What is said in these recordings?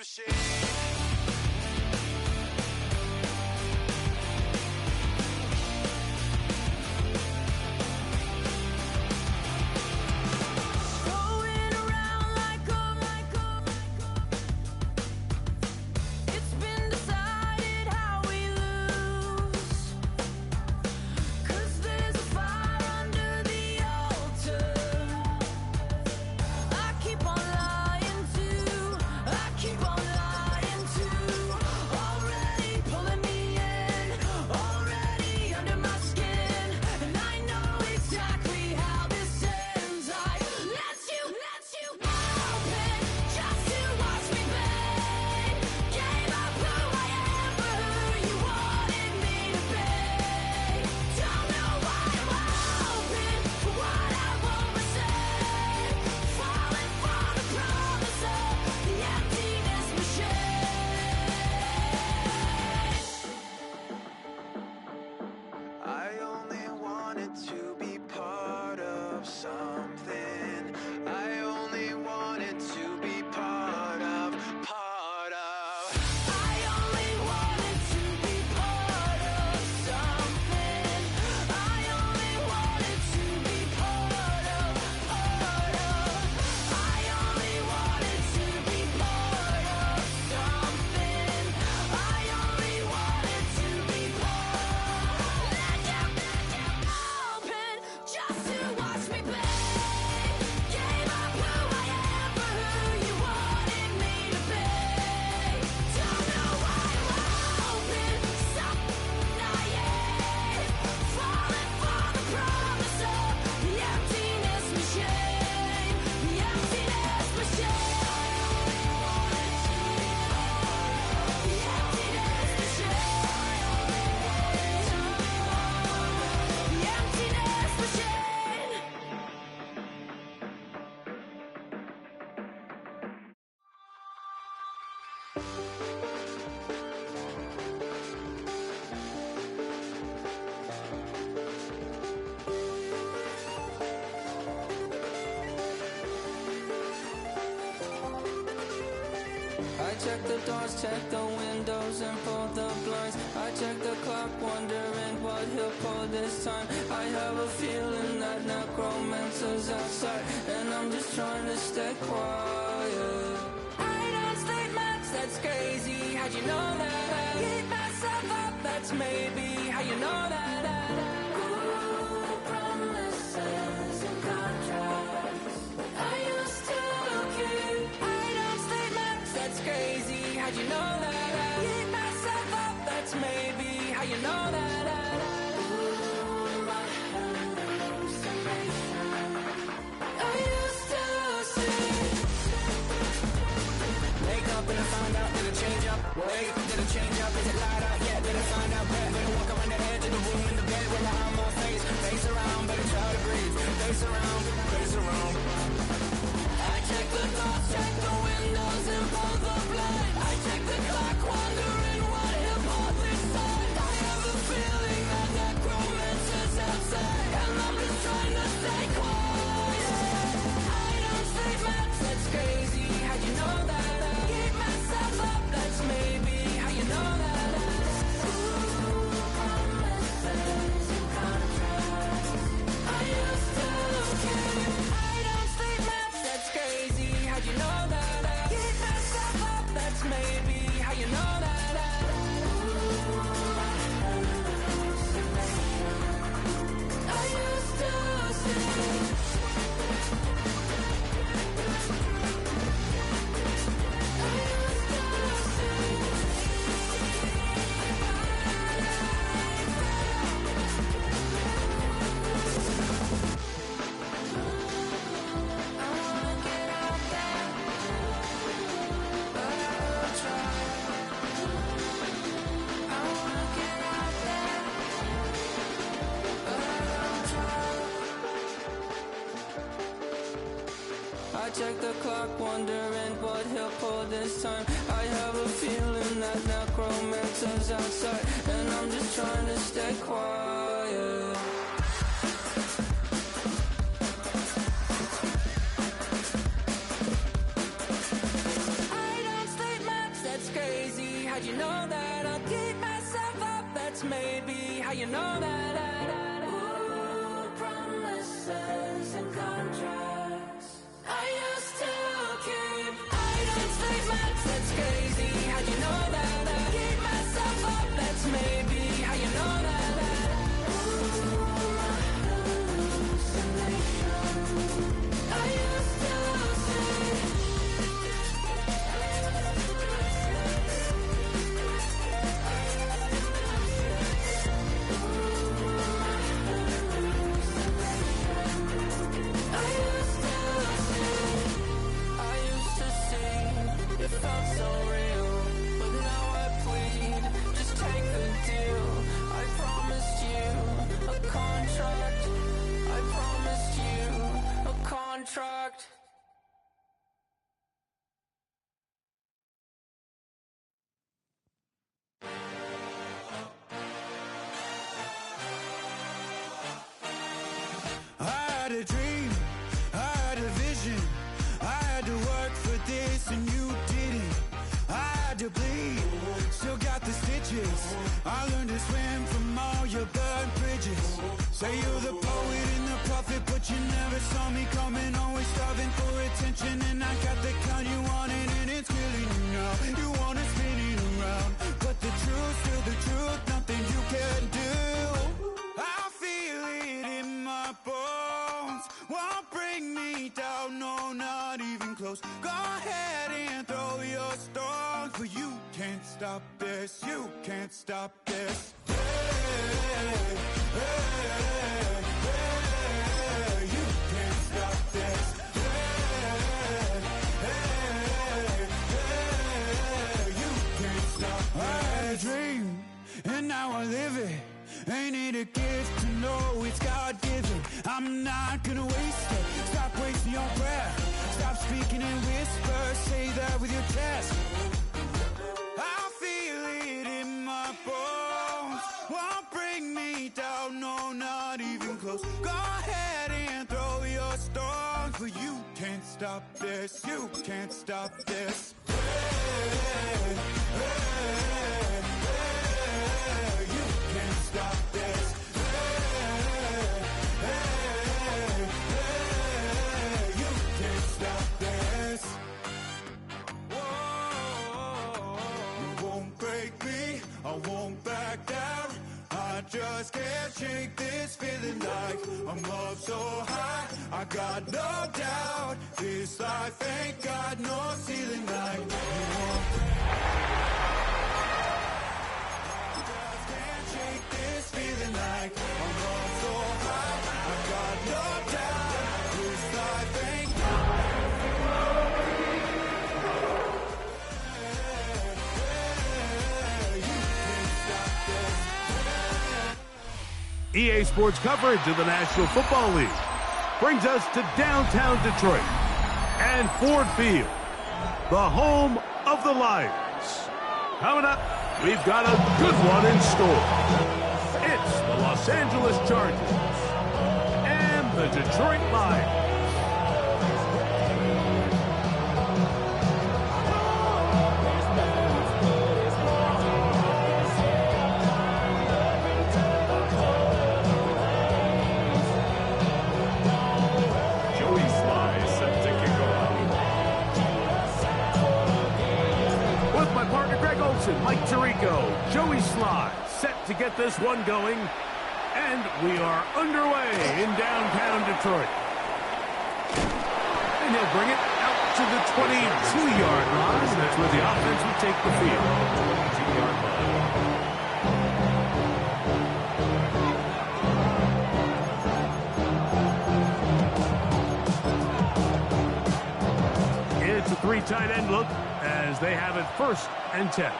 machine. I check the doors, check the windows and pull the blinds. I check the clock, wondering what he'll pull this time. I have a feeling that necromancer's outside, and I'm just trying to stay quiet. I don't state much, that's crazy, how'd you know that? Keep myself up, that's maybe how you know that. Ooh, promises and contracts I used to keep. I don't state much, that's crazy, how'd you know that? Keep myself up, that's maybe how you know that. Ooh, my hallucination I used to see. Wake up and I found out, did it change up? Wake up, did it change up? Is it light out yet? Did I find out where? Better walk around the edge of the room in the bed with my arm on face around, better try to breathe. Face around, face around. I check the doors, check the windows and pull the blinds. I check the clock, wondering what he'll pull this time. I have a feeling that necromancer's outside, and I'm just trying to stay quiet. I don't say much, that's crazy, how'd you know that? Keep myself up, that's maybe how you know that. Ooh, promises and contracts I used to keep. I don't say much, that's crazy, how'd you know that? Keep myself up, that's maybe how you know that. Ooh, my hallucination I used to see. I check the clock, wondering what he'll pull this time. I have a feeling that necromancer's outside, and I'm just trying to stay quiet. I don't state my how'd you know that? I'll keep myself up, that's maybe how you know that. Ooh, promises and contracts I used to keep. I don't sleep much, that's crazy. How'd you know that? I'll keep myself up, that's maybe how you know that. Ooh, hallucination. I used to say. It felt so real, but now I plead, just take the deal. I promised you a contract. I promised you a contract. I had a dream, I had a vision. I had to work for this and you didn't. I had to bleed, still got the stitches. I learned to swim from all your burnt bridges. Say you're the poet and the prophet, but you never saw me coming. Always starving for attention, and I got the kind you wanted, and it's killing you now. You wanna spin it around, but the truth's still the truth, nothing you can do. I feel it in my bones, won't bring me down, no, not even close. Go ahead and throw your stones, but you can't stop this, you can't stop this. Hey, hey, hey, you can't stop this. Hey, hey, hey, you can't stop this. I had a dream, and now I live it. Ain't it a gift to know it's God-given? I'm not gonna waste it. Stop wasting your breath. Stop speaking in whispers. Say that with your chest. I feel it in my bones. Won't bring me down, no, not even close. Go ahead and throw your stones, but you can't stop this. You can't stop this. Hey, hey, hey, you can't stop this. Hey, hey, hey, you can't stop this. Whoa, you won't break me, I won't back down. I just can't shake this feeling like I'm up so high. I got no doubt this life ain't got no ceiling like you won't. Just can't shake this feeling like I'm up so high. I got no doubt this life ain't EA Sports coverage of the National Football League brings us to downtown Detroit and Ford Field, the home of the Lions. Coming up, we've got a good one in store. It's the Los Angeles Chargers and the Detroit Lions. Mike Tirico, Joey Sly, set to get this one going, and we are underway in downtown Detroit. And he'll bring it out to the 22-yard line. That's where the offense will take the field. 22-yard line. It's a three tight end look as they have it 1st and 10.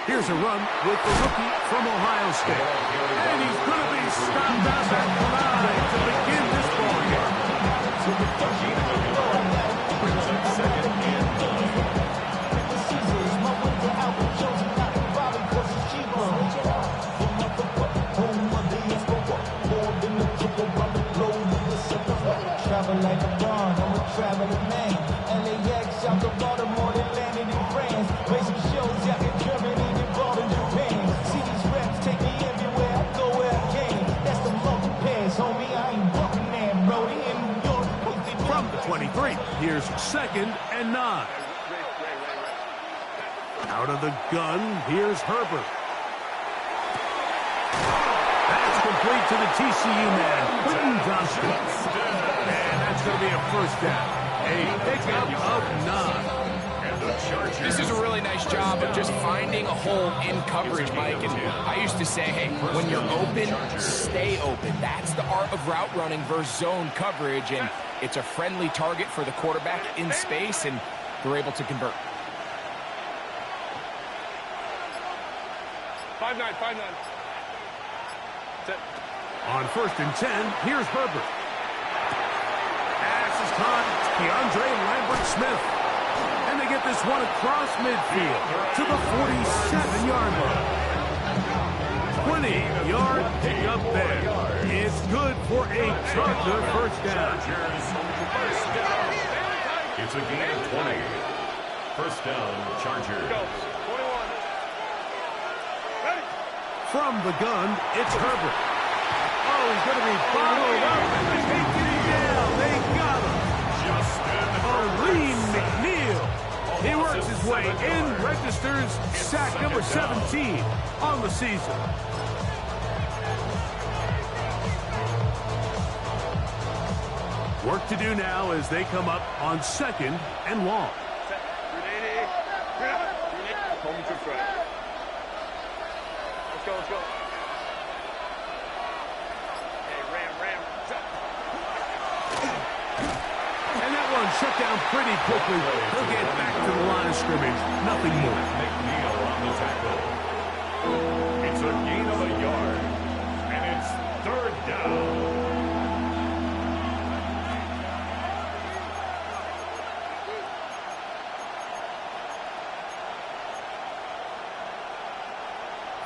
Here's a run with the rookie from Ohio State. And he's going to be stopped out at 5 to begin this ball game. So the Dutchie brings up 2nd and 9. The Caesars, my winter album shows me not to Bobby because it's cheaper. The motherfucker, home of the Escobar. More than the triple rubber load with the circle. Travel like a Bond, I'm a traveling man. LAX, from the 23. Here's 2nd and 9. Out of the gun, here's Herbert. That's complete to the TCU man, Quentin Johnston. And that's going to be a first down. A pickup of 9. This is a really nice job of just finding a hole in coverage, Mike. And I used to say, hey, when you're open, stay open. That's the art of route running versus zone coverage. And it's a friendly target for the quarterback in space, and they're able to convert. 5-9, 5-9. On 1st and 10, here's Herbert. Pass is caught. Keandre Lambert-Smith. And they get this one across midfield to the 47-yard line. 20-yard pickup there. It's good for a Charger first down. It's a gain of 20. First down, Chargers. From the gun, it's Herbert. Oh, he's going to be bottled up. Taking him down. They got him. Aleem McNeil. He works his way in, registers sack number 17 on the season. Work to do now as they come up on 2nd and long. Let's go, let's go. Hey, Ram. And that one shut down pretty quickly. He'll get back to the line of scrimmage. Nothing more. McNeil on the tackle. It's a gain of a yard. And it's 3rd down.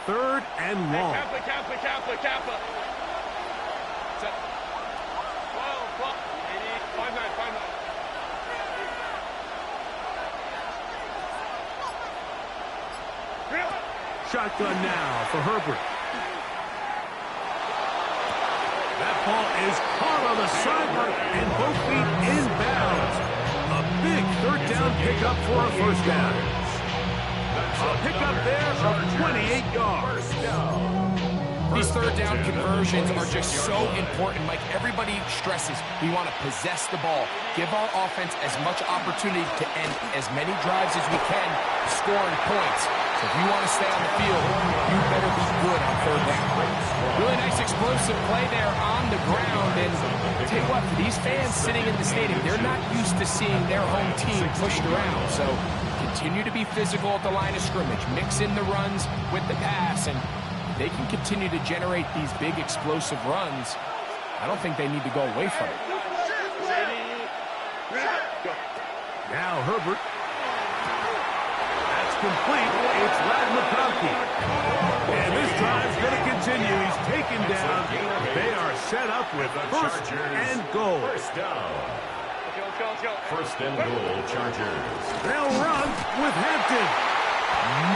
Third and long. Kappa. 12, 5-9. Shotgun now for Herbert. That ball is caught on the sideline and both feet inbounds. A big 3rd down pickup for a first down. A pickup there of 28 yards. These 3rd down conversions are just so important. Mike, everybody stresses we want to possess the ball, give our offense as much opportunity to end as many drives as we can, scoring points. So if you want to stay on the field, you better be good on 3rd down. Really nice explosive play there on the ground. And I'll tell you what, for these fans sitting in the stadium, they're not used to seeing their home team pushed around. So continue to be physical at the line of scrimmage, mix in the runs with the pass, and they can continue to generate these big explosive runs. I don't think they need to go away from it. Now Herbert. That's complete. It's Ladd McConkey. And this drive's going to continue. He's taken down. They are set up with 1st and goal. First down. Let's go. First and goal, Chargers. They'll run with Hampton.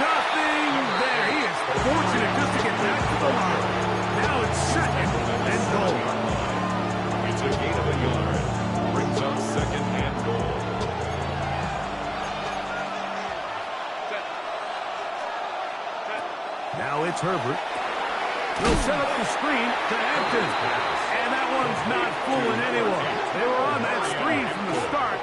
Nothing there. He is fortunate just to get back to the line. Now it's 2nd and goal. It's a gain of a yard. Brings up 2nd and goal. Now it's Herbert. They'll set up the screen to Hampton. And that one's not fooling anyone. They were on that screen from the start.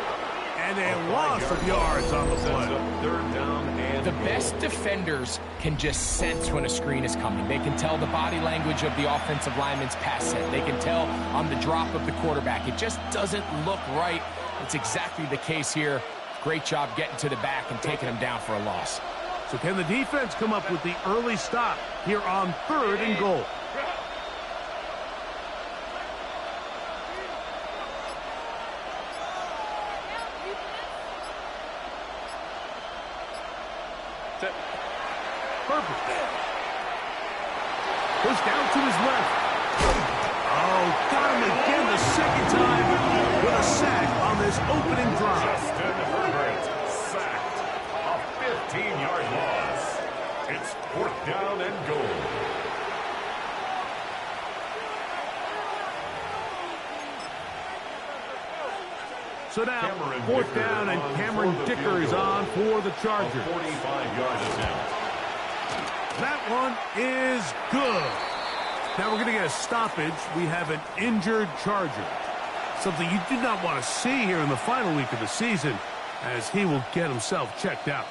And a loss of yards on the play. 3rd down and The best defenders can just sense when a screen is coming. They can tell the body language of the offensive lineman's pass set. They can tell on the drop of the quarterback. It just doesn't look right. It's exactly the case here. Great job getting to the back and taking them down for a loss. So can the defense come up with the early stop here on 3rd and goal? Herbert. Push down to his left. Oh, got him again the 2nd time with a sack on this opening drive. Justin Herbert sacked. A 15-yard loss. It's 4th down and goal. So now, Cameron 4th Dicker down, and on Cameron for the Dicker field is goal. on for the A Chargers. 45-yard attempt. That one is good. Now we're going to get a stoppage. We have an injured Charger. Something you do not want to see here in the final week of the season, as he will get himself checked out.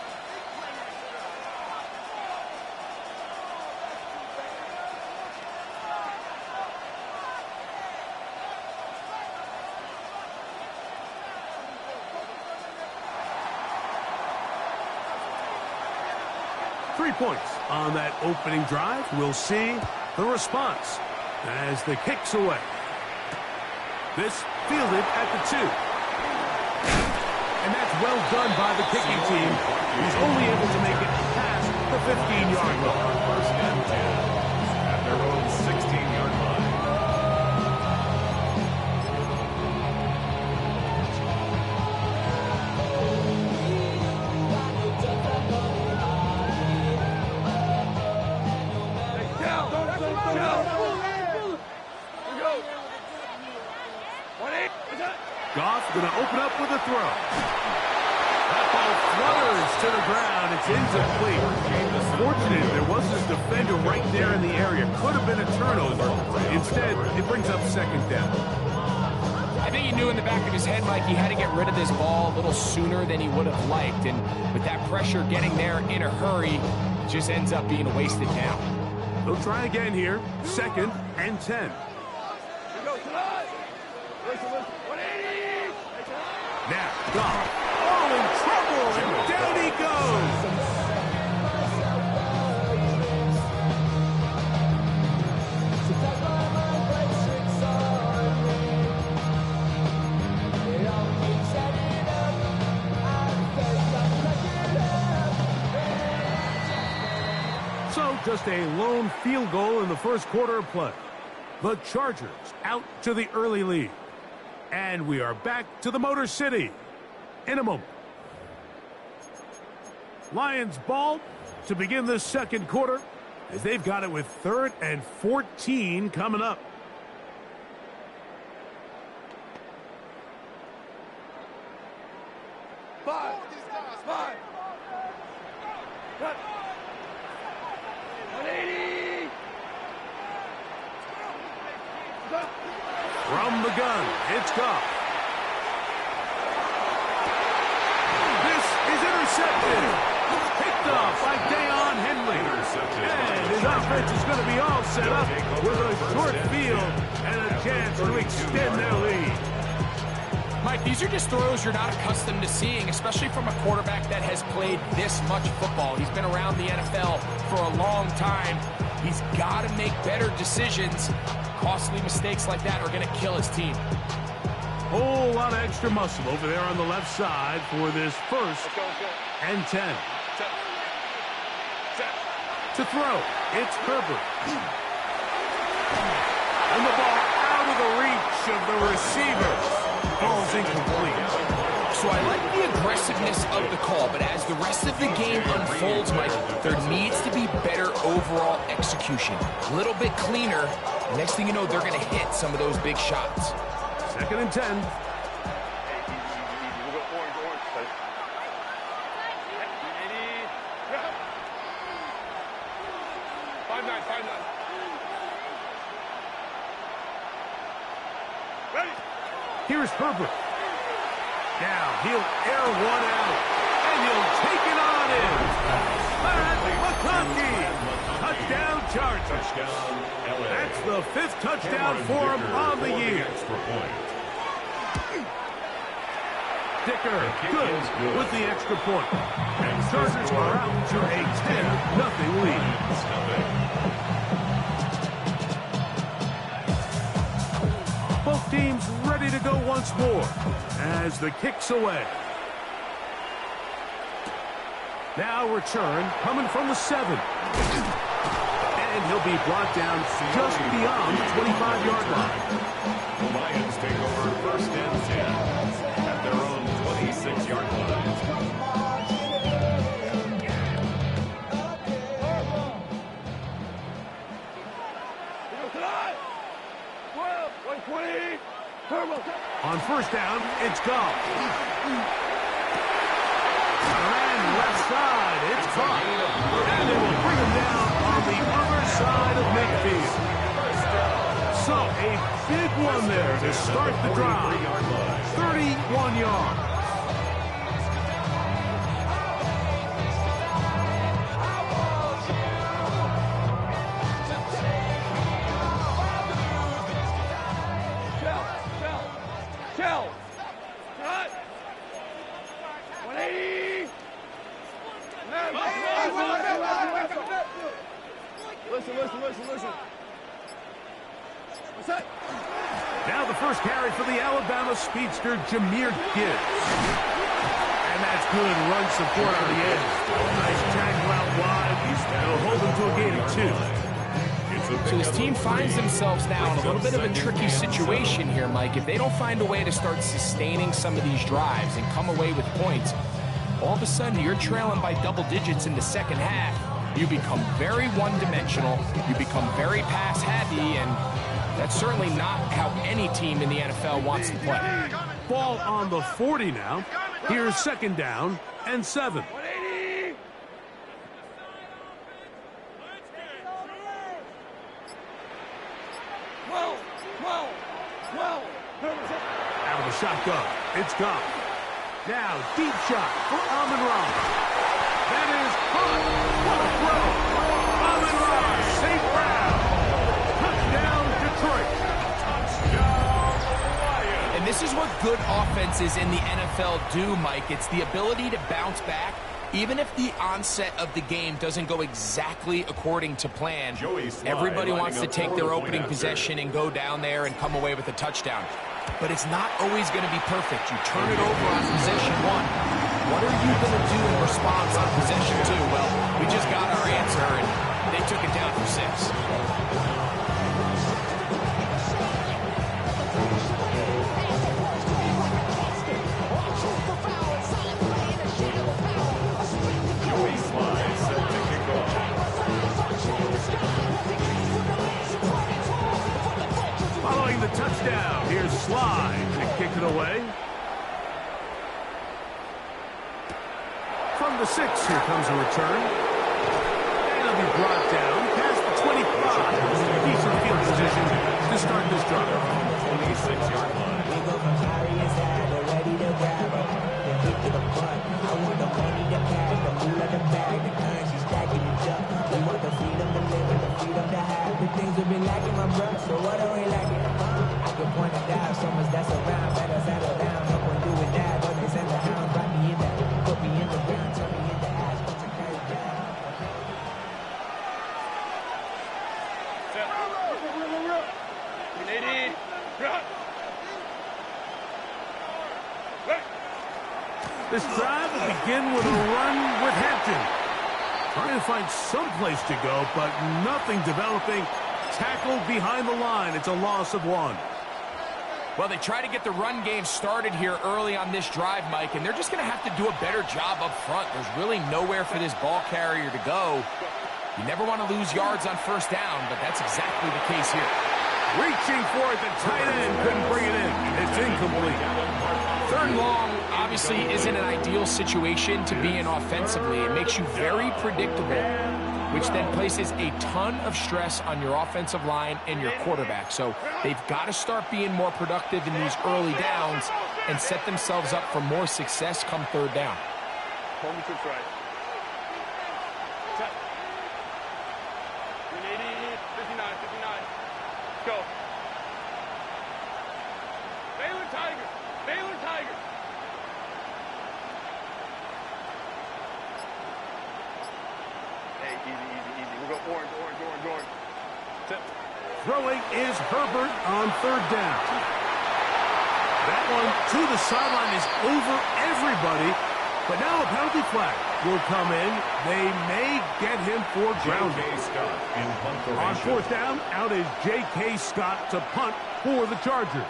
Points on that opening drive. We'll see the response as the kick's away. This fielded at the 2. And that's well done by the kicking team. He's only able to make it past the 15-yard line. First and 10 at their own 16-yard line. Goff going to open up with a throw. That ball flutters to the ground. It's incomplete. Fortunate there wasn't a defender right there in the area. Could have been a turnover. Instead, it brings up 2nd down. I think he knew in the back of his head, Mike, he had to get rid of this ball a little sooner than he would have liked. And with that pressure getting there in a hurry, it just ends up being a wasted down. They'll try again here. 2nd and 10. Now, Goff. Oh, in trouble, and down he goes. So, just a lone field goal in the first quarter of play. The Chargers out to the early lead. And we are back to the Motor City in a moment. Lions ball to begin the second quarter as they've got it with 3rd and 14 coming up. Five. Five. 180. From the gun, it's Goff. This is intercepted. Picked off by Deion Henley. And his offense is going to be all set up with a short field and a chance to extend their lead. Mike, these are just throws you're not accustomed to seeing, especially from a quarterback that has played this much football. He's been around the NFL for a long time. He's got to make better decisions. Costly mistakes like that are going to kill his team. Whole lot of extra muscle over there on the left side for this 1st and 10. To throw, it's Herbert. And the ball out of the reach of the receiver. Ball's incomplete. So I like the aggressiveness of the call, but as the rest of the game unfolds, Mike, there needs to be better overall execution. A little bit cleaner. Next thing you know, they're going to hit some of those big shots. 2nd and 10. We'll go orange. 5-9. Ready? Here's Herbert. Now he'll air one out, and he'll take it on in. Matt McConkey. Touchdown Chargers. That's the 5th touchdown for him on the year. Dicker, good with the extra point. And Chargers are out to a 10-0 lead. Both teams ready to go once more as the kick's away. Now return coming from the 7. And he'll be brought down just beyond the 25-yard line. The Lions take over 1st and 10 at their own 26-yard line. On first down. It's gone. And left side. It's caught. And they will bring him down on the other side of midfield. So, a big one there to start the drive. 31 yards. Listen. What's that? Now the first carry for the Alabama speedster, Jahmyr Gibbs. And that's good run support on the edge. Nice tackle out wide. It'll hold him to a gain of 2. So this team finds themselves now in a little bit of a tricky situation here, Mike. If they don't find a way to start sustaining some of these drives and come away with points, all of a sudden you're trailing by double digits in the second half. You become very one-dimensional, you become very pass-heavy, and that's certainly not how any team in the NFL wants to play. Ball on the 40 now. Here's second down and 7. 180. Whoa. Out of the shotgun. It's gone. Now, deep shot for Amon-Ra. That is caught. What a throw. Amon-Ra, St. Brown. Touchdown, Detroit. And this is what good offenses in the NFL do, Mike. It's the ability to bounce back, even if the onset of the game doesn't go exactly according to plan. Everybody wants to take their opening possession and go down there and come away with a touchdown. But it's not always going to be perfect. You turn it over on possession 1. What are you going to do in response on possession 2? Well, we just got our answer, and they took it down for 6. Following the touchdown, here's Slide to kick it away. From the 6, here comes a return. And it'll be brought down past the 25. Decent field position to start this drive. 26-yard line. We go from Harry inside, they're ready to grab her. Then hit to the front. I want the money, the cash, the food of the bag, the currency stacking it up. We want the freedom to live and the freedom to have. The things we've been lacking, my bro. So what are we lacking? I can point it out, so much that's around. Better settle down, no one doing that. Don't they send the hound, bite me in the, put me in the ground, turn me in the ass, put your carry down. This drive will begin with a run with Hampton. Trying to find some place to go, but nothing developing. Tackled behind the line. It's a loss of 1. Well, they try to get the run game started here early on this drive, Mike, and they're just going to have to do a better job up front. There's really nowhere for this ball carrier to go. You never want to lose yards on first down, but that's exactly the case here. Reaching for it, the tight end couldn't bring it in. It's incomplete. 3rd and long obviously isn't an ideal situation to be in offensively. It makes you very predictable, which then places a ton of stress on your offensive line and your quarterback. So they've got to start being more productive in these early downs and set themselves up for more success come 3rd down. Hold me to the right. Set. 180, 59. Go. Baylor Tiger. Hey, easy. We'll go orange. Set. Throwing is Herbert on 3rd down. That one to the sideline is over everybody. But now a penalty flag will come in. They may get him for grounding. On 4th down, out is J.K. Scott to punt for the Chargers,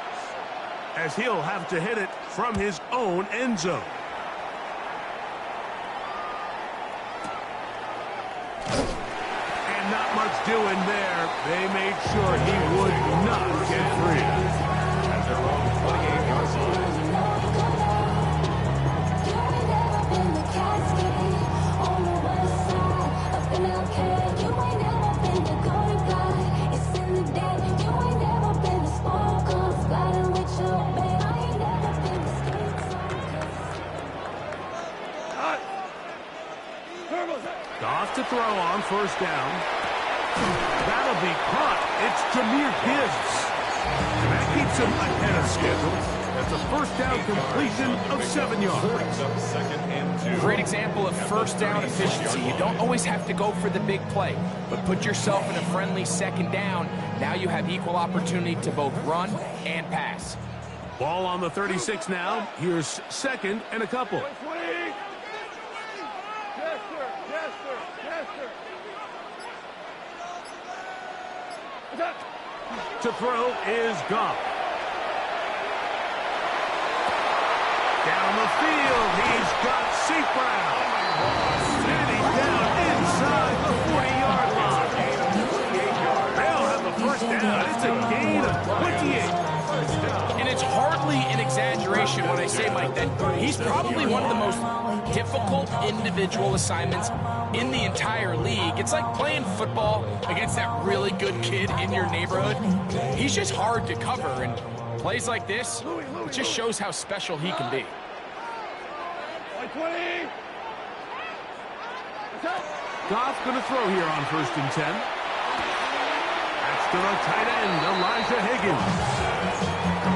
as he'll have to hit it from his own end zone. And not much doing there. They made sure he would not get free. At their own 28-yard Goff to throw on first down. That'll be caught. It's Jahmyr Gibbs. And that keeps him ahead of schedule. That's a first down completion of 7 yards. Great example of first down efficiency. You don't always have to go for the big play, but put yourself in a friendly second down. Now you have equal opportunity to both run and pass. Ball on the 36 now. Here's second and a couple. To throw is Goff. Down the field, he's got St. Brown. And he's down inside the 40-yard line. They'll have the first down. It's a gain of 28. And it's hardly an exaggeration when I say, Mike, that he's probably one of the most difficult individual assignments in the entire league. It's like playing football against that really good kid in your neighborhood. He's just hard to cover, and plays like this, it just shows how special he can be. Goff going to throw here on first and 10. That's to the tight end, Elijah Higgins.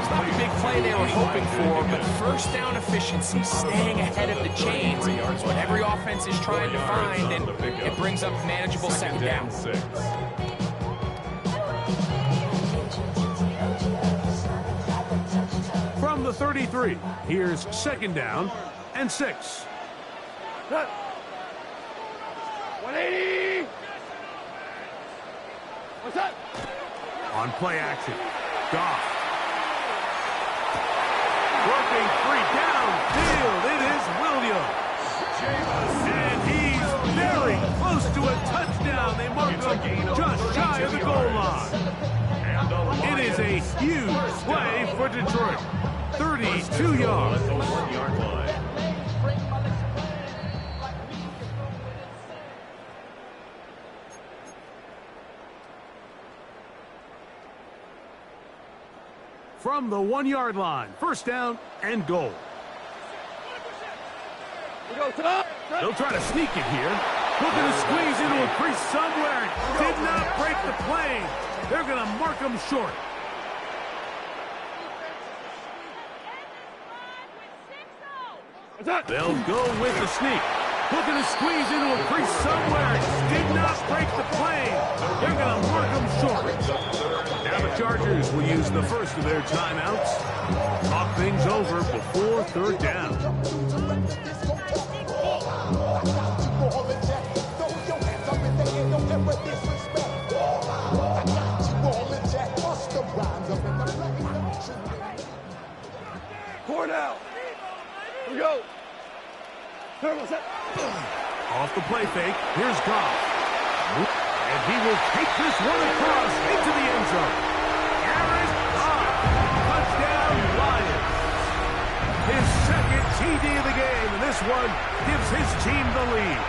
It's not a big play they were hoping for, but first down efficiency, staying ahead of the chains, is what every offense is trying to find, and it brings up manageable second down. From the 33, here's second down and 6. 180. What's up? On play action, Goff. Working free downfield, it is Williams. And he's very close to a touchdown. They mark him just shy of the goal line. It is a huge play for Detroit. 32 yards. From the 1-yard line, first down and goal. They'll try to sneak it here. Looking to squeeze into a crease somewhere. Did not break the plane. They're going to mark him short. They'll go with the sneak. Looking to squeeze into a crease somewhere. Did not break the plane. They're going to mark him short. Now the Chargers will use the first of their timeouts. Talk things over before third down. Pour it out. Here we go. Off the play fake, here's Goff. And he will take this one across into the end zone. Aaron Goff, touchdown Lions. His second TD of the game, and this one gives his team the lead.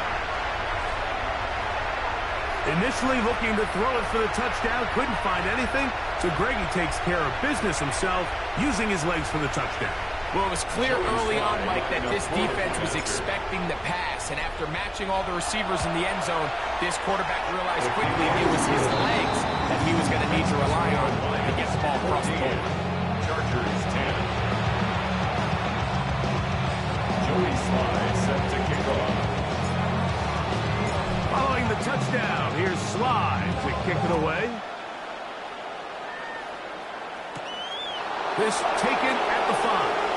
Initially looking to throw it for the touchdown, couldn't find anything, so Greggy takes care of business himself, using his legs for the touchdown. Well, it was clear early on, Mike, that this defense was expecting the pass, and after matching all the receivers in the end zone, this quarterback realized quickly it was his legs that he was going to need to rely on to get the ball across the goal. Chargers 10. Joey Sly set to kick off. Following the touchdown, here's Sly to kick it away. This taken at the 5.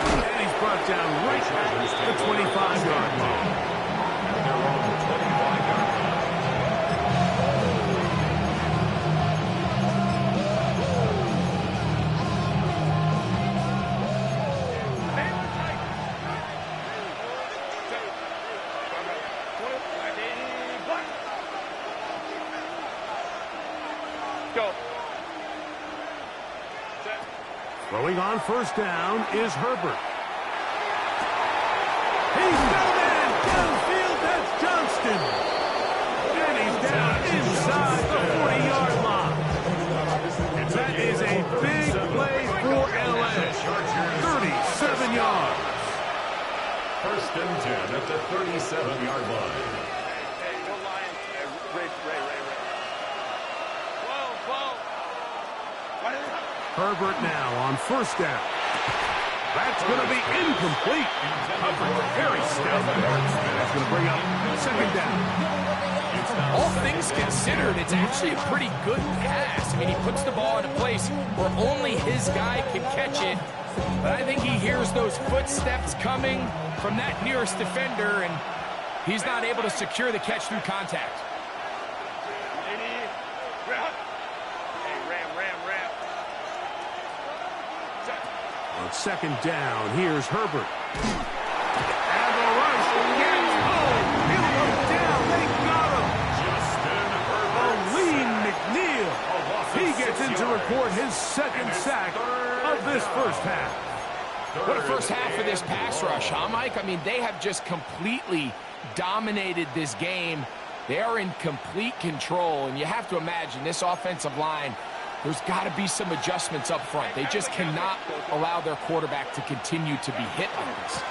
And he's brought down right at the 25-yard line. They're on the 25-yard line. Go. Throwing on first down is Herbert. He's got a man downfield. That's Johnston. And he's down inside the 40-yard line. That is a big play for LA. 37 yards. First and 10 at the 37-yard line. Hey, no lying. Ray. Whoa. Herbert now on first down. That's going to be incomplete. Covered very stout. That's going to bring up second down. All things considered, it's actually a pretty good pass. I mean, he puts the ball in a place where only his guy can catch it. But I think he hears those footsteps coming from that nearest defender, and he's not able to secure the catch through contact. On second down, here's Herbert. And the rush gets home. He'll look down. They got him. Justin Herbert. Lean McNeil. He gets in to record his second sack of this first half. What a first half for this pass rush, huh, Mike? I mean, they have just completely dominated this game. They are in complete control, and you have to imagine this offensive line, there's got to be some adjustments up front. They just cannot allow their quarterback to continue to be hit like this.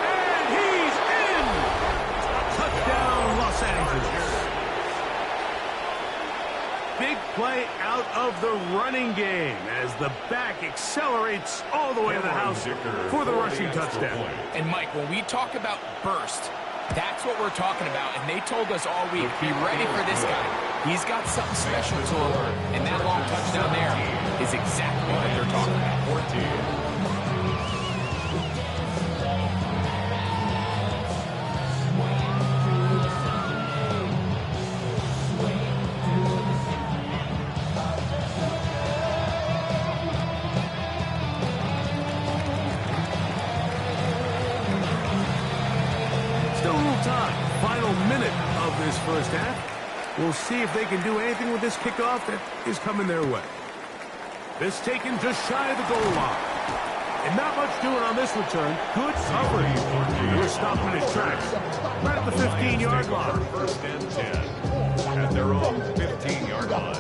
And he's in! Touchdown, Los Angeles. Big play out of the running game as the back accelerates all the way to the house for the rushing touchdown. And, Mike, when we talk about burst, that's what we're talking about, and they told us all week, be ready for this guy. He's got something special to him, and that long touchdown there is exactly what they're talking about. 14. Final minute of this first half. We'll see if they can do anything with this kickoff that is coming their way. This taken just shy of the goal line. And not much doing on this return. Good coverage. We're stopping his tracks right at the 15-yard line. First and 10 at their own 15-yard line.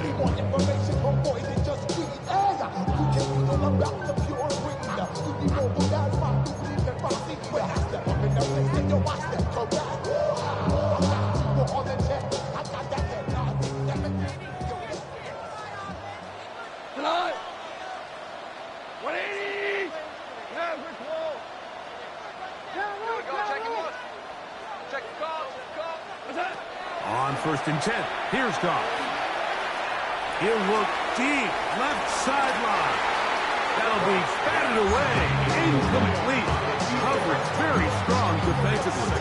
On first and 10, here's Goff. He'll look deep, left sideline. That'll be batted away, incomplete. Coverage very strong defensively.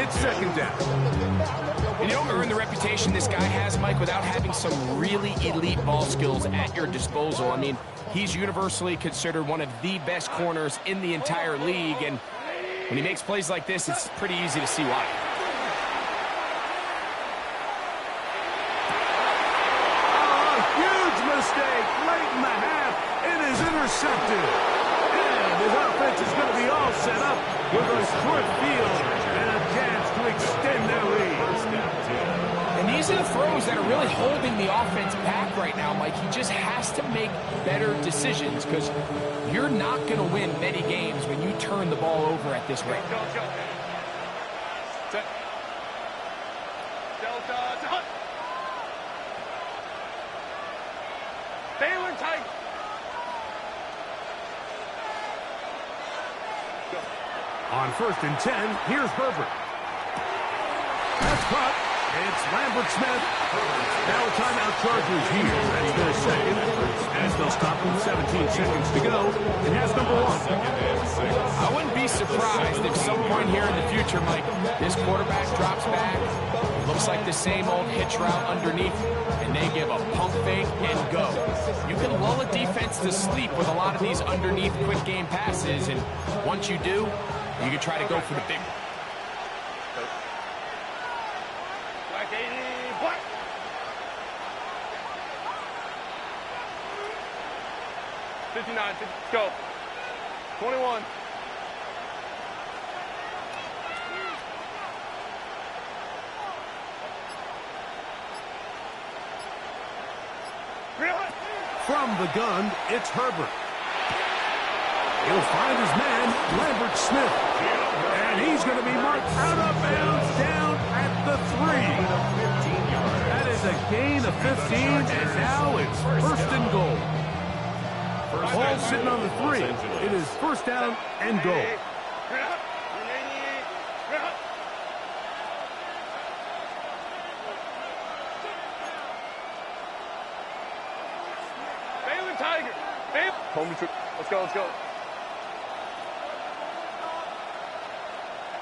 It's second down. And you don't earn the reputation this guy has, Mike, without having some really elite ball skills at your disposal. I mean, he's universally considered one of the best corners in the entire league, and when he makes plays like this, it's pretty easy to see why. Mistake late in the half. It is intercepted. And his offense is going to be all set up with a short field and a chance to extend their lead. And these are the throws that are really holding the offense back right now, Mike. He just has to make better decisions because you're not going to win many games when you turn the ball over at this rate. On first and 10, here's Herbert. That's caught. It's Lambert Smith. Now a timeout Chargers here. That's their second. As they'll stop with 17 seconds to go. And here's number 1. I wouldn't be surprised if some point here in the future, Mike, this quarterback drops back, looks like the same old hitch route underneath, and they give a pump fake and go. You can lull a defense to sleep with a lot of these underneath quick game passes, and once you do, you can try to go for the big one. 59. Let's go. 21. From the gun, it's Herbert. He'll find his man, Lambert Smith. And he's going to be marked out of bounds down at the 3. That is a gain of 15, and now it's first and goal. Ball sitting on the 3. It is first down and goal. Tiger. Let's go, let's go.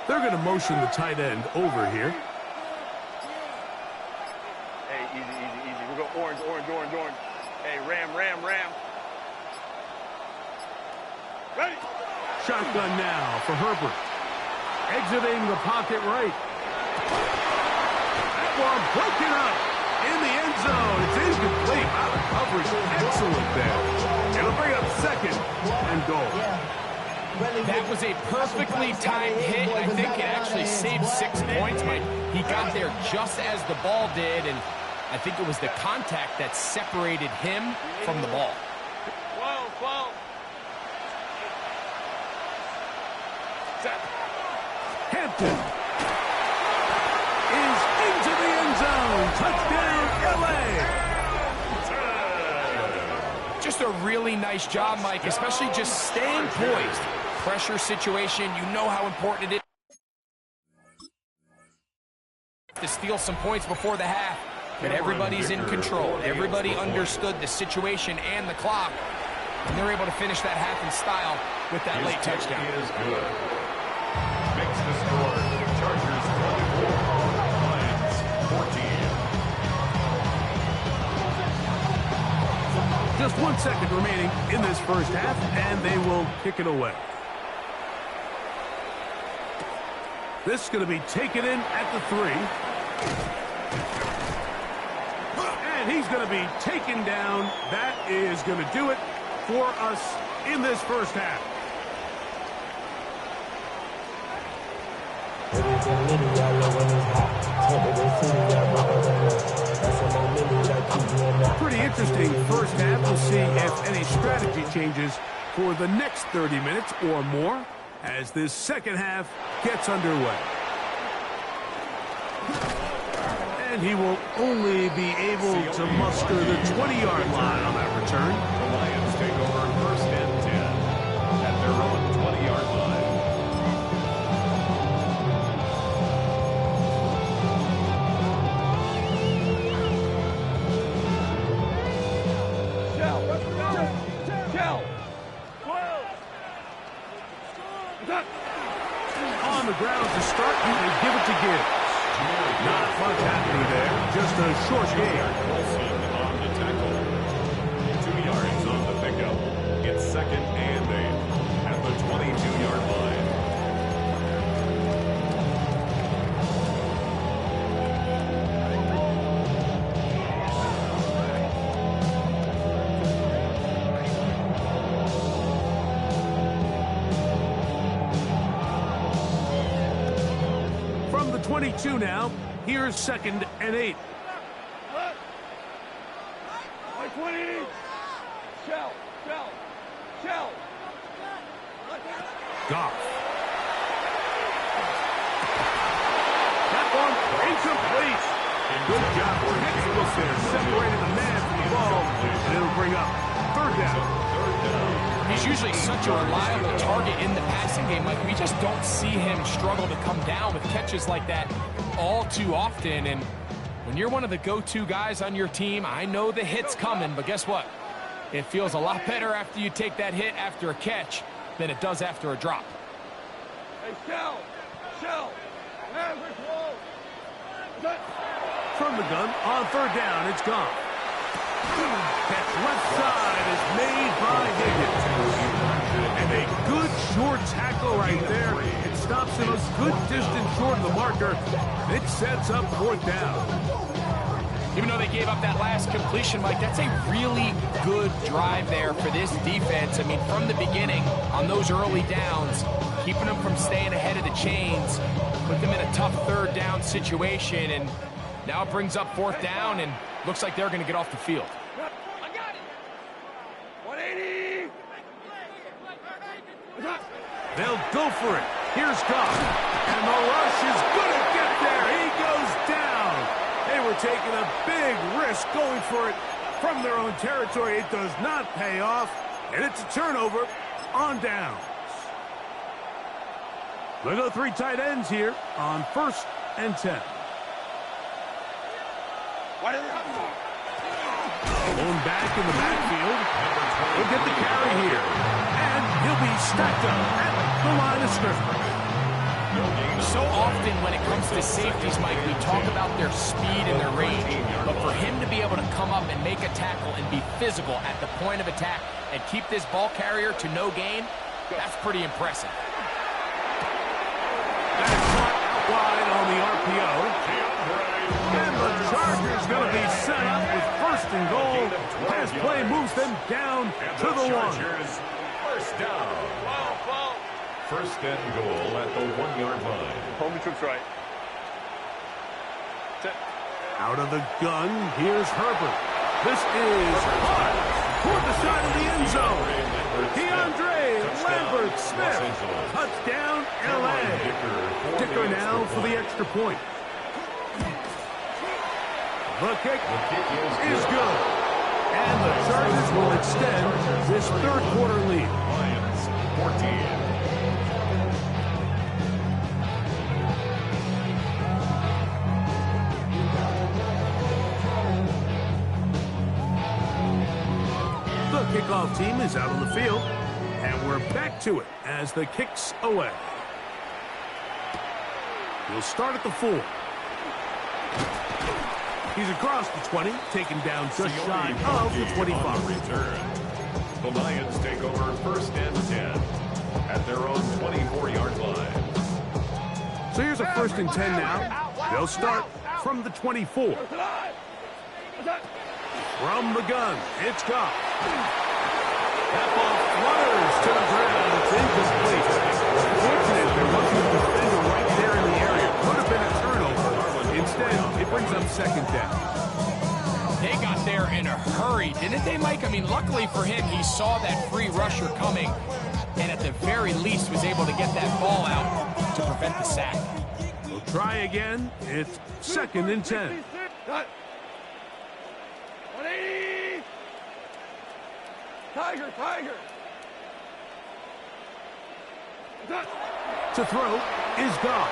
They're going to motion the tight end over here. Hey, easy, easy, easy. We'll go orange, orange, orange, orange. Hey, ram, ram, ram. Ready. Shotgun now for Herbert. Exiting the pocket right. That one broken up in the end zone. It's incomplete. Out of coverage. Excellent there. It'll bring up second and goal. That was a perfectly timed hit. I think it actually saved 6 points, Mike. He got there just as the ball did, and I think it was the contact that separated him from the ball. 12, 12. Set. Hampton is into the end zone. Touchdown, L.A. Just a really nice job, Mike, especially just staying poised. Pressure situation, you know how important it is to steal some points before the half. But everybody's in control. Everybody understood the situation and the clock. And they're able to finish that half in style with that late touchdown. Is good. Makes the score. Chargers 24, Lions 14. Just 1 second remaining in this first half, and they will kick it away. This is going to be taken in at the 3. And he's going to be taken down. That is going to do it for us in this first half. Pretty interesting first half. We'll see if any strategy changes for the next 30 minutes or more as this second half gets underway. And he will only be able to muster the 20-yard line on that return. The Lions take over first and 10 at their own 20-yard line. On the ground to start, and they give it to Gibbs. Not much happening there, just a short gain. Wilson on the tackle. 2 yards on the pickup. It's second and 8 at the 22-yard line. From the 22 now, here's second and 8. 20. Shell. Goff. That one incomplete. Good job for Hicks there, separating the man from the ball, and it'll bring up third down. He's usually such a reliable target in the passing game. Like, we just don't see him struggle to come down with catches like that all too often. And when you're one of the go-to guys on your team, I know the hit's coming, but guess what? It feels a lot better after you take that hit after a catch than it does after a drop. Hey, Shell. Average wall. From the gun, on third down, it's gone. Catch left side is made by Higgins. And a good short tackle right there. It stops him a good distance short of the marker. It sets up fourth down. Even though they gave up that last completion, Mike, that's a really good drive there for this defense. I mean, from the beginning, on those early downs, keeping them from staying ahead of the chains, put them in a tough third down situation, and now it brings up fourth down, and looks like they're going to get off the field. I got it. 180. They'll go for it. Here's Goff. And the rush is going to get there. He goes down. They were taking a big risk going for it from their own territory. It does not pay off. And it's a turnover on downs. They'll go 3 tight ends here on 1st and 10. Going back in the backfield. He'll get the carry here. And he'll be stacked up at the line of scrimmage. So often when it comes to safeties, Mike, we talk about their speed and their range. But for him to be able to come up and make a tackle and be physical at the point of attack and keep this ball carrier to no gain, that's pretty impressive. That is caught out wide on the RPO. And the Chargers going to be set up with 1st and goal. Pass play moves them down to the 1. First down. 1st and goal at the 1-yard line. Hold me trips right. Set. Out of the gun, here's Herbert. This is hard toward the side of the end zone. DeAndre Lambert-Smith. Touchdown, L.A. Dicker now for the extra point. The kick is good. And the Chargers will extend this 3rd quarter lead. Lions 14. The kickoff team is out on the field, and we're back to it as the kick's away. He'll start at the 4. He's across the 20, taken down just shy of the 25. Return. The Lions take over 1st and 10 at their own 24-yard line. So here's a 1st and 10 now. They'll start from the 24. From the gun, it's Goff. That ball flutters to the ground. It's incomplete. Fortunate there wasn't a defender right there in the area. Could have been a turnover. Instead, it brings up 2nd down. They got there in a hurry, didn't they, Mike? I mean, luckily for him, he saw that free rusher coming, and at the very least was able to get that ball out to prevent the sack. We'll try again. It's 2nd and 10. 180. Tiger. To throw is Goff.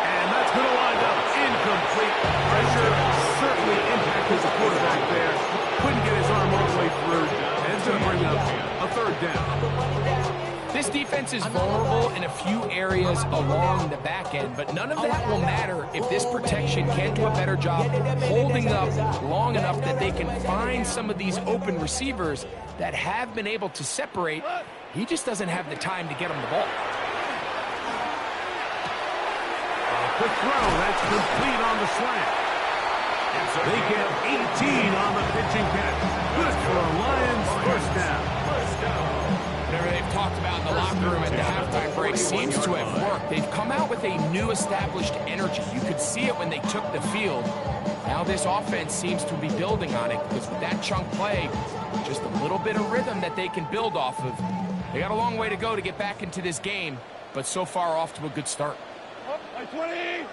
And that's going to wind up incomplete. Pressure certainly impacted the quarterback there. Couldn't get his arm all the way through. And it's going to bring up a 3rd down. This defense is vulnerable in a few areas along the back end, but none of that will matter if this protection can't do a better job holding up long enough that they can find some of these open receivers that have been able to separate. He just doesn't have the time to get them the ball. The throw, that's complete on the slant. They get 18 on the pitching catch. Good for a Lions 1st down. Whatever they've talked about in the locker room at the halftime break seems to have worked. They've come out with a new established energy. You could see it when they took the field. Now this offense seems to be building on it because with that chunk play, just a little bit of rhythm that they can build off of. They got a long way to go to get back into this game, but so far off to a good start. 20.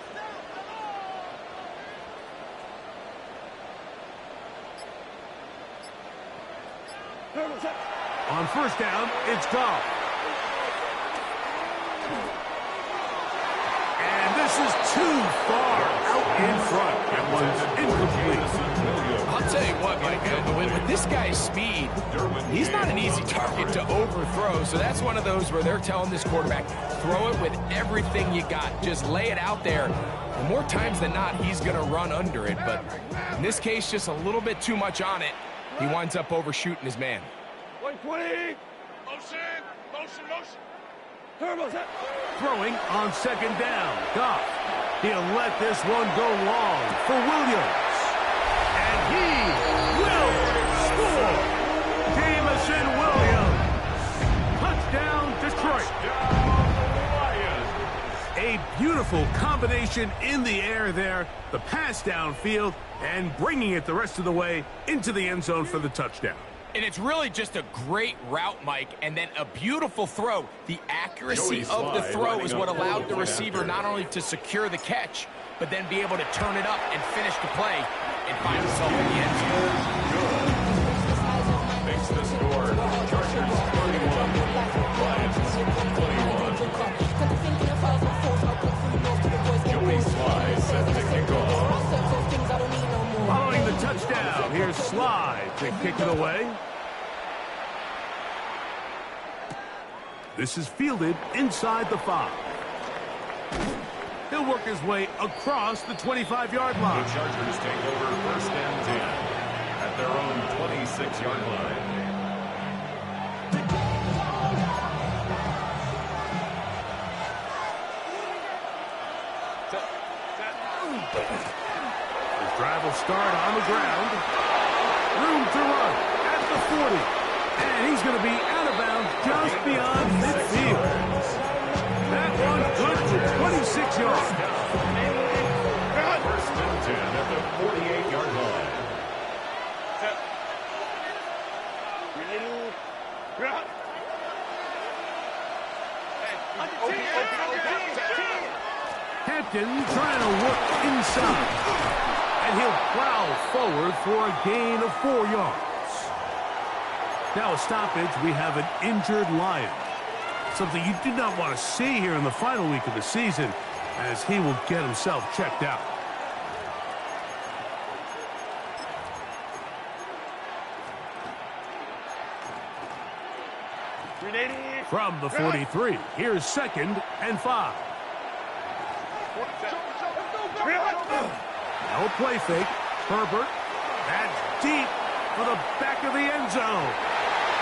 On 1st down, it's Goff. And this is too far out in front. That one's incomplete. I'll tell you what, Mike, with this guy's speed, he's not an easy target to overthrow. So that's one of those where they're telling this quarterback, throw it with everything you got. Just lay it out there. And more times than not, he's going to run under it. But in this case, just a little bit too much on it. He winds up overshooting his man. 120. Motion. Turbo set. Throwing on 2nd down. Goff. He'll let this one go long for Williams. And he will score. Jamison Williams. Touchdown, Detroit. A beautiful combination in the air there. The pass downfield and bringing it the rest of the way into the end zone for the touchdown. And it's really just a great route, Mike, and then a beautiful throw. The accuracy of the throw is what allowed the receiver not only to secure the catch, but then be able to turn it up and finish the play and find himself in the end zone. Makes the score. Chargers 31. Lions 21. Joey Sly set to kick off. Following the touchdown, here's Sly to kick it away. This is fielded inside the 5. He'll work his way across the 25-yard line. The Chargers take over first and 10 at their own 26-yard line. His drive will start on the ground. Room to run at the 40. And he's going to be out of bounds just beyond midfield. That one good for 26 yards. First and 10 at the 48-yard line. Hampton trying to work inside. And he'll plow forward for a gain of 4 yards. Now a stoppage, we have an injured Lion. Something you do not want to see here in the final week of the season, as he will get himself checked out. From the 43, here's 2nd and 5. No play fake. Herbert. That's deep for the back of the end zone.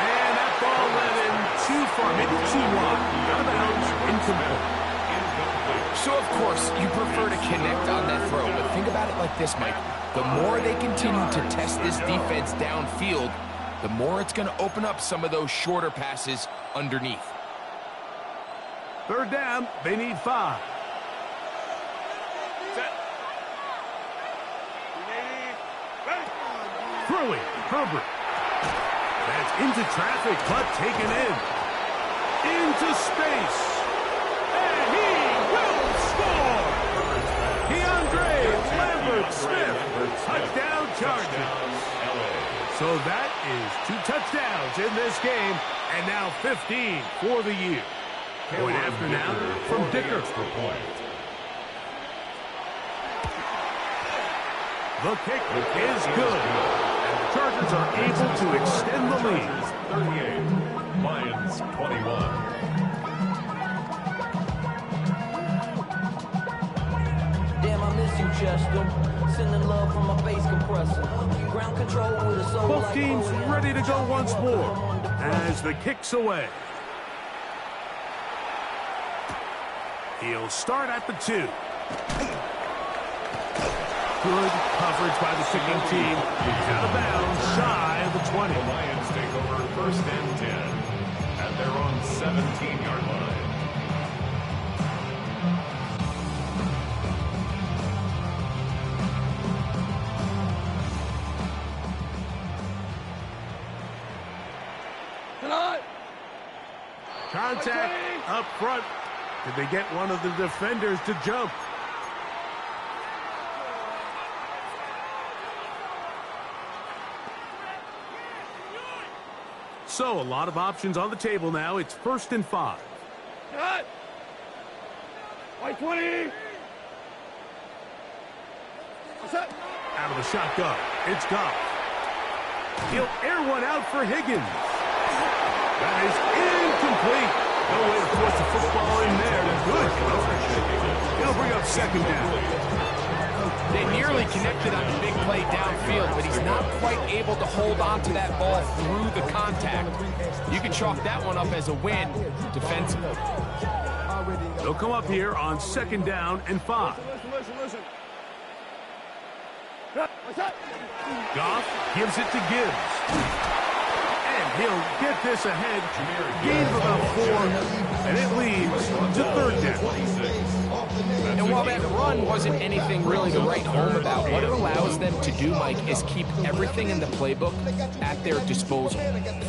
And that ball led in too far, maybe too wide. Out of bounds, incomplete. So, of course, you prefer to connect on that throw, but think about it like this, Mike. The more they continue to test this defense downfield, the more it's going to open up some of those shorter passes underneath. 3rd down, they need 5. Throwing, Herbert. That's into traffic, but taken in. Into space. And he will score! DeAndre Lambert-Smith. Touchdown Chargers. So that is 2 touchdowns in this game, and now 15 for the year. Point after now from Dicker. The kick is good. And the Chargers are able to extend the lead. 38, Lions 21. Damn, I miss you, Chester. Sending love from my bass compressor. Ground control with a soul. Both teams ready to go once more as the kick's away. He'll start at the 2. Good coverage by the kicking team. Out of bounds, shy of the 20. The Lions take over first and 10 at their own 17-yard line. Contact up front. Did they get one of the defenders to jump? So a lot of options on the table now. It's 1st and 5. Cut! White 20! What's up? Out of the shotgun. It's Goff. He'll air one out for Higgins. That is incomplete. No way to force the football in there. Good coverage. He'll bring up 2nd down. They nearly connected on a big play downfield, but he's not quite able to hold on to that ball through the contact. You can chalk that one up as a win defensively. They'll come up here on 2nd down and 5. Goff gives it to Gibbs. And he'll get this ahead. Gain of about 4, and it leads to third down. And while that run wasn't anything really to write home about, what it allows them to do, Mike, is keep everything in the playbook at their disposal.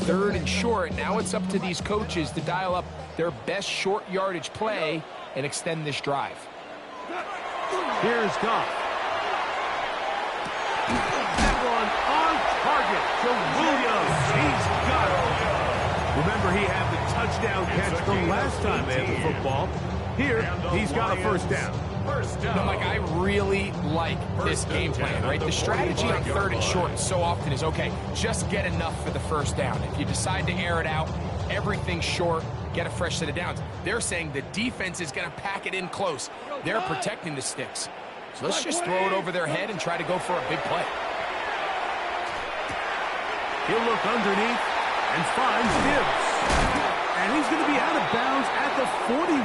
Third and short, now it's up to these coaches to dial up their best short yardage play and extend this drive. Here's Goff. That one on target to Williams. He's got it. Remember, he had the touchdown catch the last time they had the football. Here, he's got a first down. No, Mike, I really like this game plan, right? The strategy on third and short so often is, okay, just get enough for the first down. If you decide to air it out, everything's short, get a fresh set of downs. They're saying the defense is going to pack it in close. They're protecting the sticks. So let's just throw it over their head and try to go for a big play. He'll look underneath and finds Gibbs. And he's going to be out of bounds at the 41.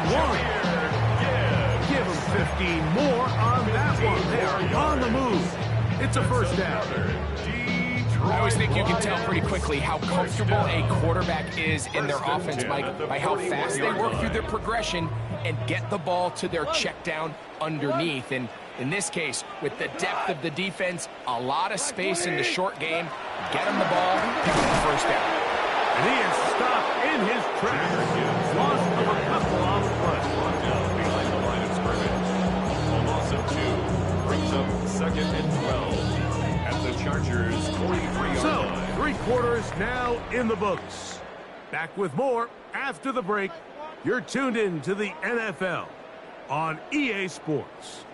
Give him 15 more on that one. They are on the move. It's a first down. I always think you can tell pretty quickly how comfortable a quarterback is in their offense, Mike, by how fast they work through their progression and get the ball to their check down underneath. And in this case, with the depth of the defense, a lot of space in the short game, get him the ball, pick up the first down. And he is stopped in his tracks. Loss of a couple on the play. Behind the line of scrimmage. A loss of 2 brings up 2nd and 12 at the Chargers' 43-yard So, line. 3 quarters now in the books. Back with more after the break. You're tuned in to the NFL on EA Sports.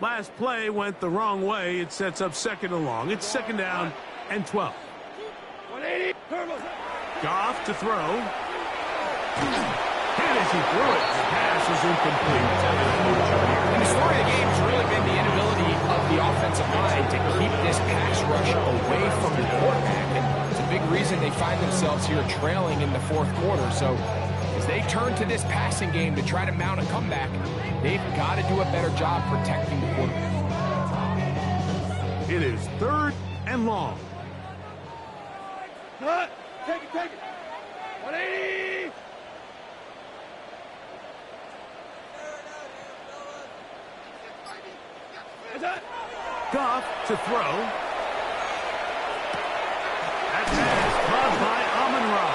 Last play went the wrong way. It sets up 2nd and long. It's 2nd down and 12. Goff to throw. And as he threw it, pass is incomplete. And the story of the game has really been the inability of the offensive line to keep this pass rush away from the quarterback. And it's a big reason they find themselves here trailing in the 4th quarter. So as they turn to this passing game to try to mount a comeback, they've got to do a better job protecting the quarterback. It is 3rd and long. Take it. 180. Goff to throw. That pass caught by Amon-Ra.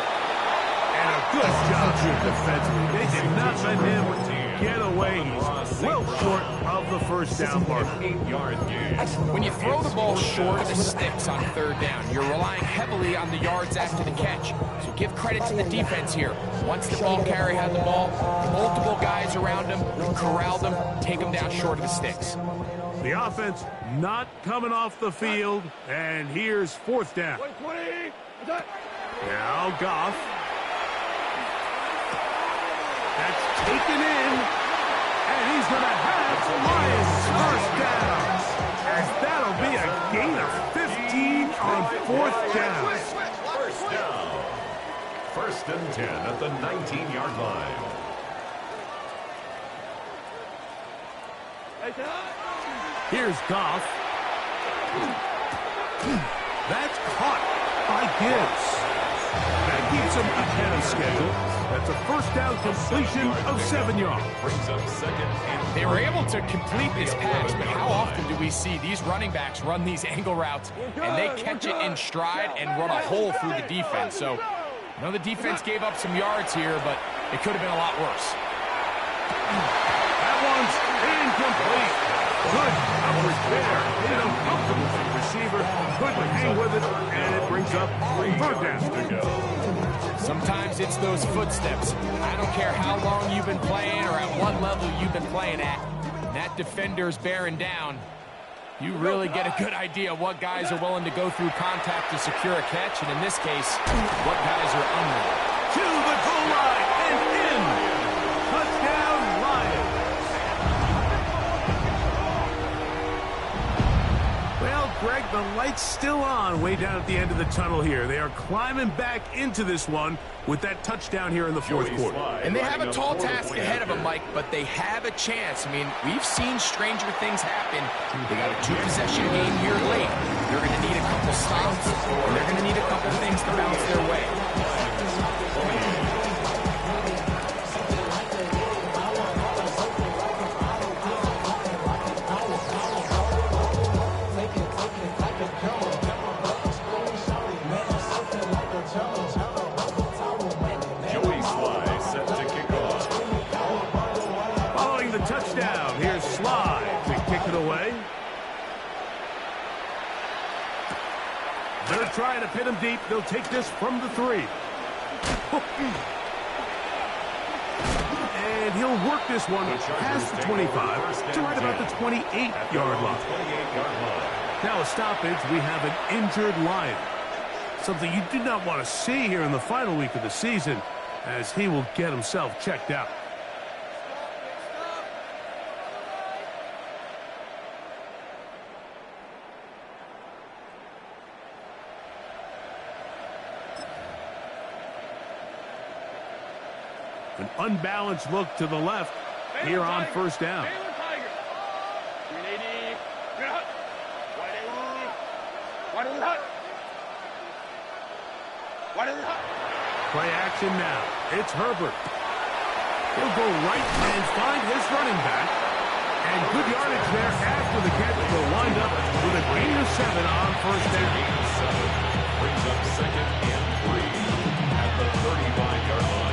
And a good job here defensively. They did not let him get away. He's well short of the first down mark. 8-yard gain. When you throw the ball short of the sticks on 3rd down, you're relying heavily on the yards after the catch. So give credit to the defense here. Once the ball carrier had the ball, multiple guys around him, corralled him, take him down short of the sticks. The offense not coming off the field, and here's 4th down. Now Goff. That's taken in, and he's going to have the Lions first down. And that'll be a gain of 15 on 4th down. First down. 1st and 10 at the 19-yard line. Here's Goff. That's caught by Gibbs. That keeps him ahead of schedule. That's a first down completion of 7 yards. Brings up 2nd and 3. They were able to complete this pass, but how often do we see these running backs run these angle routes and they catch it in stride and run a hole through the defense? So, I know the defense gave up some yards here, but it could have been a lot worse. That one's incomplete. Good coverage there. Hit him comfortable for the receiver. Couldn't hang with it, and it brings up 3rd down to go. Sometimes it's those footsteps. I don't care how long you've been playing or at what level you've been playing at. that defender's bearing down, you really get a good idea of what guys are willing to go through contact to secure a catch, and in this case, what guys are unwilling. To the goal line and in. Touchdown, Lions. Well, Greg, the light's still on way down at the end of the tunnel here. They are climbing back into this one with that touchdown here in the fourth quarter. And they have a tall task ahead of them, Mike, but they have a chance. I mean, we've seen stranger things happen. They got a two-possession game here late. They're going to need a couple stops, and they're going to need a couple things to bounce their way. Touchdown. Here's Sly to kick it away. They're trying to pin him deep. They'll take this from the 3. And he'll work this one past the 25 to right about the 28-yard line. Now a stoppage. We have an injured Lion. Something you do not want to see here in the final week of the season, as he will get himself checked out. An unbalanced look to the left here on first down. Play action now. It's Herbert. He'll go right and find his running back. And good yardage there after the catch. Will wind up with a gain of 7 on first down. Brings up second and 3 at the 35-yard line.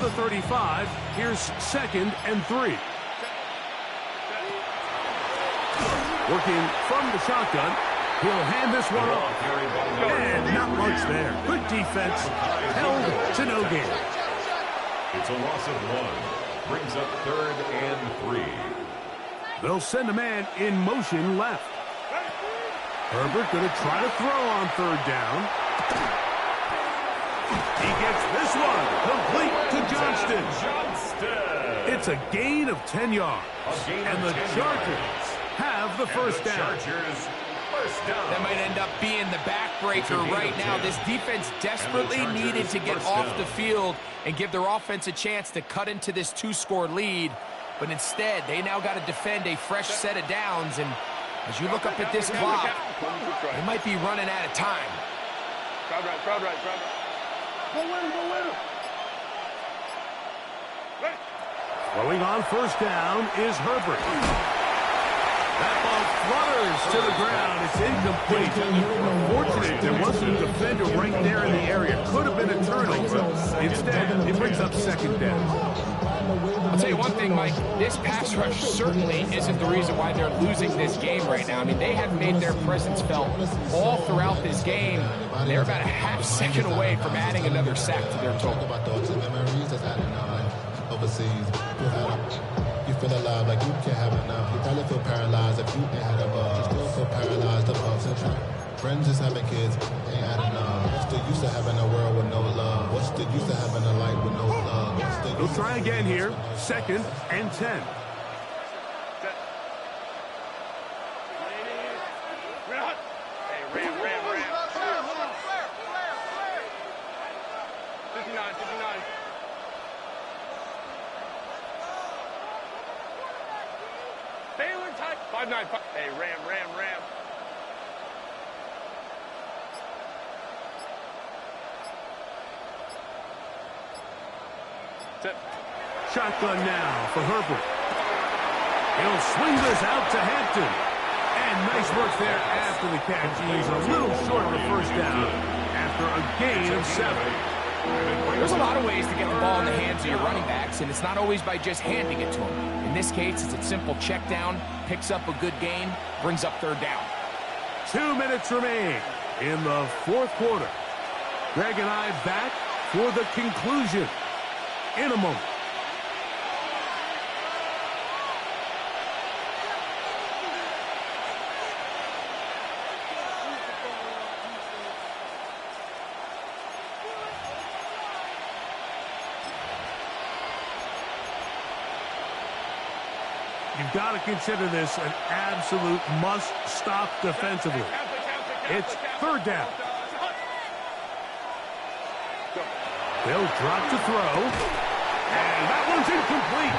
The 35. Here's second and 3. Working from the shotgun. He'll hand this one off. And not much there. Good defense. Held to no gain. It's a loss of 1. Brings up third and 3. They'll send a man in motion left. Herbert going to try to throw on third down. He gets this one complete to Johnston. It's a gain of 10 yards. And the Chargers have the first down. That might end up being the backbreaker right now. This defense desperately needed to get off the field and give their offense a chance to cut into this 2-score lead. But instead, they now got to defend a fresh set of downs. And as you look up at this clock, they might be running out of time. Crowd right. Go win him. Throwing on first down is Herbert. That ball flutters to the ground. It's incomplete. Unfortunate there wasn't a defender right there in the area. Could have been a turnover. Instead, it brings up second down. I'll tell you one thing, Mike. This pass rush certainly isn't the reason why they're losing this game right now. I mean, they have made their presence felt all throughout this game. They're about a half second away from adding another sack to their total. You feel alive like you can't have enough. You probably feel paralyzed if you ain't had a buzz. Still feel paralyzed above central. Friends just having kids ain't had enough. What's the use of having a world with no love? What's the use of having a life with no love? We'll try again here. Second and 10. Hey, Ram. Shotgun now for Herbert. He'll swing this out to Hampton. And nice work there after the catch. He's a little short of the first down after a gain of 7. There's a lot of ways to get the ball in the hands of your running backs, and it's not always by just handing it to them. In this case, it's a simple check down, picks up a good gain, brings up third down. 2 minutes remain in the fourth quarter. Greg and I back for the conclusion in a moment. You've got to consider this an absolute must-stop defensively. It's third down. They'll drop to throw. And that one's incomplete.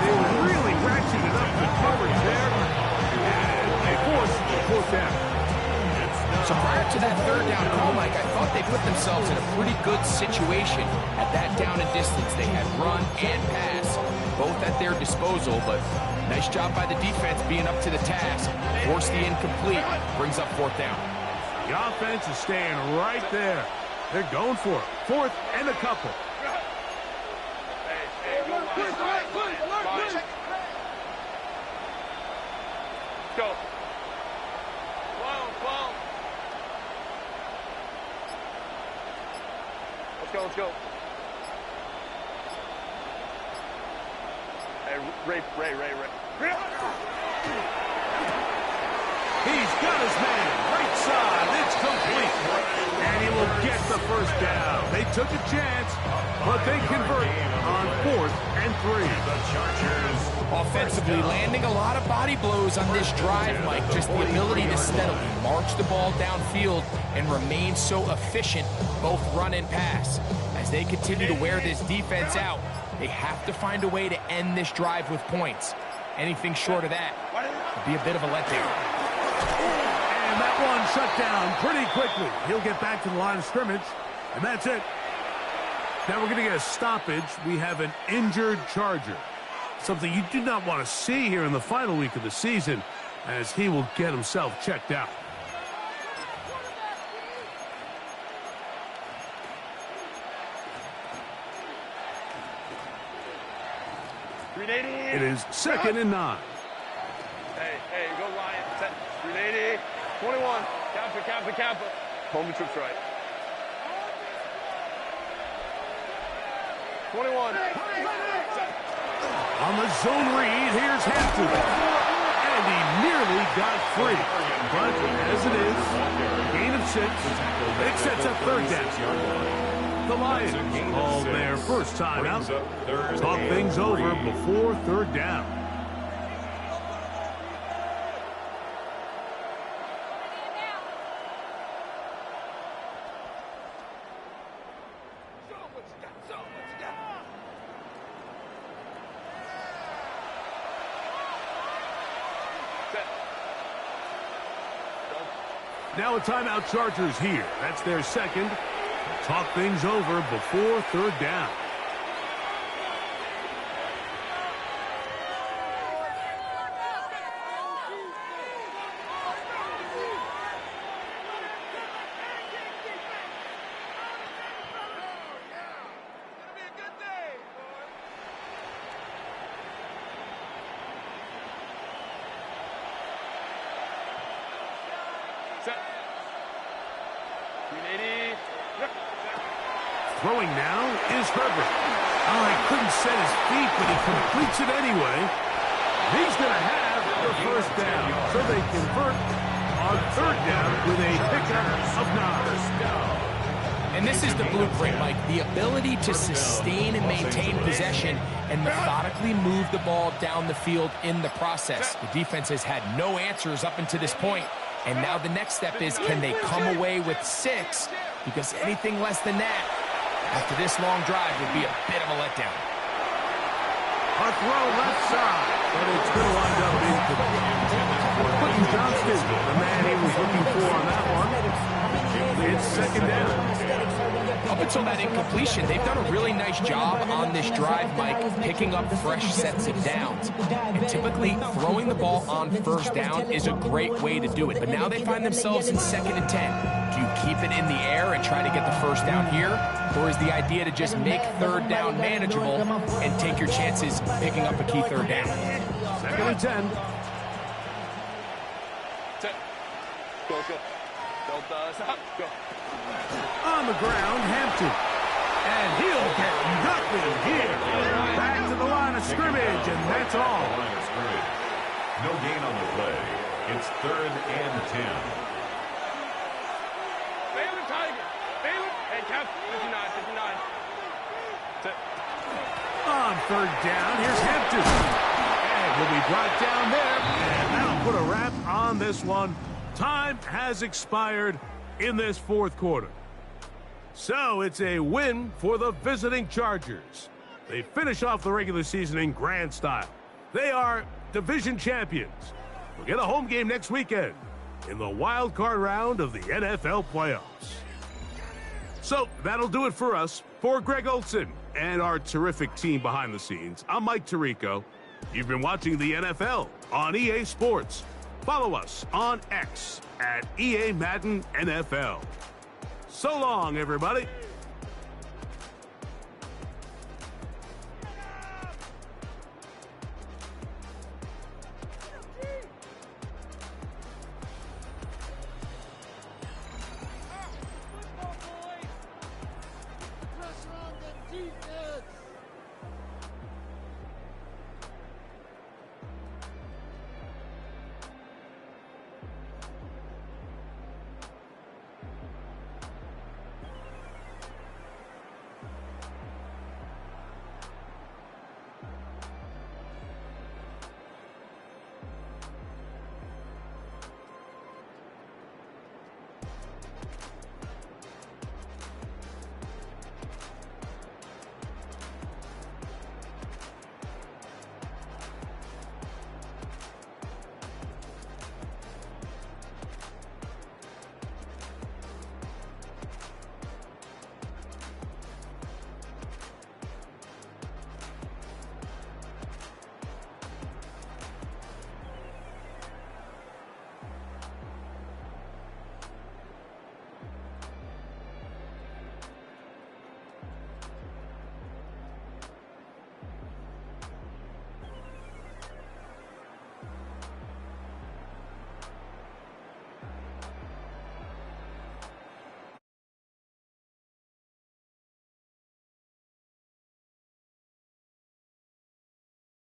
They really ratcheted up the coverage there. And they force the fourth down. So prior to that third down call, Mike, I thought they put themselves in a pretty good situation at that down and distance. They had run and pass, both at their disposal, but nice job by the defense being up to the task. Force the incomplete, brings up fourth down. The offense is staying right there. They're going for it. Fourth and a couple. Go. Let's go. Hey, Ray. He's got his man. Right side. It's complete. And he will get the first down. They took a chance, but they convert on 4th and 3. The Chargers. Offensively, landing a lot of body blows on this drive, Mike. Just the ability to steadily march the ball downfield and remain so efficient, both run and pass. As they continue to wear this defense out, they have to find a way to end this drive with points. Anything short of that would be a bit of a letdown. And that one shut down pretty quickly. He'll get back to the line of scrimmage, and that's it. Now we're going to get a stoppage. We have an injured Charger. Something you do not want to see here in the final week of the season, as he will get himself checked out. It is 2nd and 9. Hey, go Lions. 380. 21. Kappa. Home trips right. 21. On the zone read, here's Hampton. And he nearly got free. But as it is, gain of 6. It sets up third down. The Lions called their first time out. Talk things over before third down. Now a timeout, Chargers here. That's their second. Talk things over before third down. Throwing now is Herbert. Oh, he couldn't set his feet, but he completes it anyway. He's going to have the first down. So they convert on third down with a pickup of 9. And this is the blueprint, Mike. The ability to sustain and maintain possession and methodically move the ball down the field in the process. The defense has had no answers up until this point. And now the next step is, can they come away with 6? Because anything less than that, after this long drive, would be a bit of a letdown. A throw left side, but it's going to wind up incomplete. Quentin Johnston, the man he was looking for on that one. It's second down. Up until that incompletion, they've done a really nice job on this drive, Mike, picking up fresh sets of downs. And typically, throwing the ball on first down is a great way to do it. But now they find themselves in 2nd and 10. Do you keep it in the air and try to get the first down here? Or is the idea to just make 3rd down manageable and take your chances picking up a key 3rd down? 2nd and 10. Go. Don't stop. Go. On the ground, Hampton. And he'll get nothing here. Back to the line of scrimmage, and that's all. No gain on the play. It's 3rd and 10. Baylor Tiger. Baylor. Hey, Cap. 59. On 3rd down, here's Hampton. And he'll be brought down there. And that'll put a wrap on this one. Time has expired in this 4th quarter. So it's a win for the visiting Chargers. They finish off the regular season in grand style. They are division champions. We'll get a home game next weekend in the wild card round of the NFL playoffs. So that'll do it for us. For Greg Olson and our terrific team behind the scenes, I'm Mike Tirico. You've been watching the NFL on EA Sports. Follow us on X at EA Madden NFL. So long, everybody.